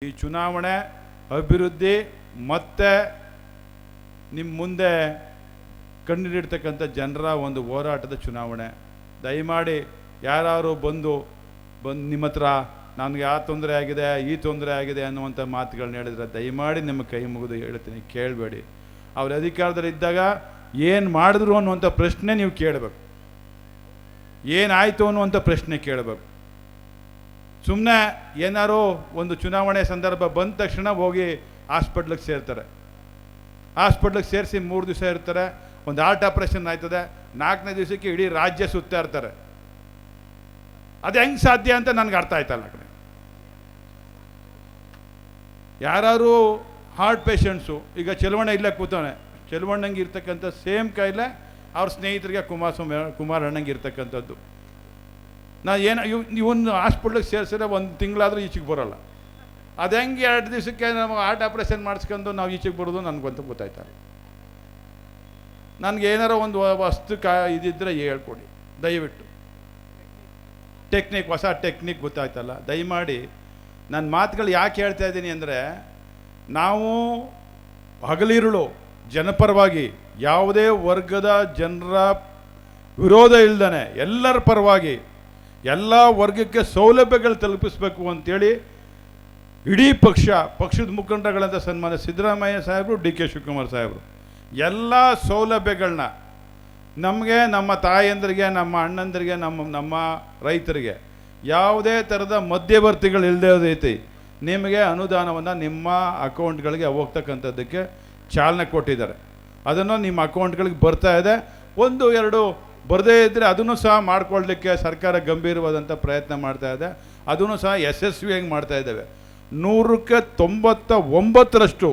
ಈ ಚುನಾವಣೆ ಅಭಿವೃದ್ಧಿ ಮತ್ತೆ ನಿಮ್ಮ ಮುಂದೆ ಕಣ್ಣಿಡಿರ್ತಕ್ಕಂಥ ಜನರ ಒಂದು ಹೋರಾಟದ ಚುನಾವಣೆ. ದಯಮಾಡಿ ಯಾರು ಬಂದು ನಿಮ್ಮ ಹತ್ರ ನನಗೆ ಆ ತೊಂದರೆ ಆಗಿದೆ ಈ ತೊಂದರೆ ಆಗಿದೆ ಅನ್ನುವಂಥ ಮಾತುಗಳನ್ನ ಹೇಳಿದ್ರೆ ದಯಮಾಡಿ ನಿಮ್ಮ ಕೈ ಮುಗಿದು ಹೇಳ್ತೀನಿ, ಕೇಳಬೇಡಿ. ಅವ್ರ ಅಧಿಕಾರದಲ್ಲಿದ್ದಾಗ ಏನು ಮಾಡಿದ್ರು ಅನ್ನುವಂಥ ಪ್ರಶ್ನೆ ನೀವು ಕೇಳಬೇಕು, ಏನಾಯಿತು ಅನ್ನುವಂಥ ಪ್ರಶ್ನೆ ಕೇಳಬೇಕು. ಸುಮ್ಮನೆ ಏನಾರು ಒಂದು ಚುನಾವಣೆ ಸಂದರ್ಭ ಬಂದ ತಕ್ಷಣ ಹೋಗಿ ಹಾಸ್ಪಿಟ್ಲಿಗೆ ಸೇರ್ತಾರೆ. ಹಾಸ್ಪಿಟ್ಲಿಗೆ ಸೇರಿಸಿ 3 ದಿವಸ ಇರ್ತಾರೆ, ಒಂದು ಹಾರ್ಟ್ ಆಪ್ರೇಷನ್ ಆಯ್ತದೆ, 4ನೇ ದಿವಸಕ್ಕೆ ಇಡೀ ರಾಜ್ಯ ಸುತ್ತಾ ಇರ್ತಾರೆ. ಅದು ಹೆಂಗೆ ಸಾಧ್ಯ ಅಂತ ನನಗೆ ಅರ್ಥ ಆಯ್ತಲ್ಲ. ಕಡೆ ಯಾರು ಹಾರ್ಟ್ ಪೇಷಂಟ್ಸು, ಈಗ ಚೆಲುವಣ್ಣ ಇಲ್ಲೇ ಕೂತವನೆ, ಚೆಲುವಣ್ಣಂಗೆ ಇರ್ತಕ್ಕಂಥ ಸೇಮ್ ಕಾಯಿಲೆ ಅವ್ರ ಸ್ನೇಹಿತರಿಗೆ ಕುಮಾರ್ ಅಣ್ಣಂಗೆ ಇರ್ತಕ್ಕಂಥದ್ದು. ಇವನು ಹಾಸ್ಪಿಟ್ಲಿಗೆ ಸೇರಿಸಿದ್ರೆ 1 ತಿಂಗಳಾದರೂ ಈಚೆಗೆ ಬರೋಲ್ಲ. ಅದು ಹೆಂಗೆ 2 ದಿವಸಕ್ಕೆ ನಾವು ಹಾರ್ಟ್ ಆಪ್ರೇಷನ್ ಮಾಡಿಸ್ಕೊಂಡು ನಾವು ಈಚೆಗೆ ಬರೋದು ನನಗಂತೂ ಗೊತ್ತಾಯ್ತಾರೆ. ನನಗೆ ಏನಾರೋ ಒಂದು ವಸ್ತು ಇದಿದ್ದರೆ ಹೇಳ್ಕೊಡಿ ದಯವಿಟ್ಟು. ಹೊಸ ಟೆಕ್ನಿಕ್ ಗೊತ್ತಾಯ್ತಲ್ಲ. ದಯಮಾಡಿ ನನ್ನ ಮಾತುಗಳು ಯಾಕೆ ಹೇಳ್ತಾ ಇದ್ದೀನಿ ಅಂದರೆ, ನಾವು ಹಗಲಿರುಳು ಜನಪರವಾಗಿ ಯಾವುದೇ ವರ್ಗದ ಜನರ ವಿರೋಧ ಇಲ್ದೇ ಎಲ್ಲರ ಪರವಾಗಿ ಎಲ್ಲ ವರ್ಗಕ್ಕೆ ಸೌಲಭ್ಯಗಳು ತಲುಪಿಸಬೇಕು ಅಂಥೇಳಿ ಇಡೀ ಪಕ್ಷದ ಮುಖಂಡಗಳಂತ ಸನ್ಮಾನ್ಯ ಸಿದ್ದರಾಮಯ್ಯ ಸಾಹೇಬರು, ಡಿ ಕೆ ಶಿವಕುಮಾರ್ ಸಾಹೇಬರು ಎಲ್ಲ ಸೌಲಭ್ಯಗಳನ್ನ ನಮಗೆ, ನಮ್ಮ ತಾಯಂದರಿಗೆ, ನಮ್ಮ ಅಣ್ಣಂದರಿಗೆ, ನಮ್ಮ ರೈತರಿಗೆ ಯಾವುದೇ ಥರದ ಮಧ್ಯವರ್ತಿಗಳು ಇಲ್ಲದೇ ರೀತಿ ನಿಮಗೆ ಅನುದಾನವನ್ನು ನಿಮ್ಮ ಅಕೌಂಟ್ಗಳಿಗೆ ಹೋಗ್ತಕ್ಕಂಥದ್ದಕ್ಕೆ ಚಾಲನೆ ಕೊಟ್ಟಿದ್ದಾರೆ. ಅದನ್ನು ನಿಮ್ಮ ಅಕೌಂಟ್ಗಳಿಗೆ ಬರ್ತಾ ಇದೆ. 1-2 ಬರದೇ ಇದ್ದರೆ ಅದನ್ನು ಸಹ ಮಾಡಿಕೊಳ್ಳಲಿಕ್ಕೆ ಸರ್ಕಾರ ಗಂಭೀರವಾದಂಥ ಪ್ರಯತ್ನ ಮಾಡ್ತಾ ಇದೆ. ಅದನ್ನು ಸಹ ಯಶಸ್ವಿಯಾಗಿ ಮಾಡ್ತಾ ಇದ್ದೇವೆ. 100ಕ್ಕೆ 99%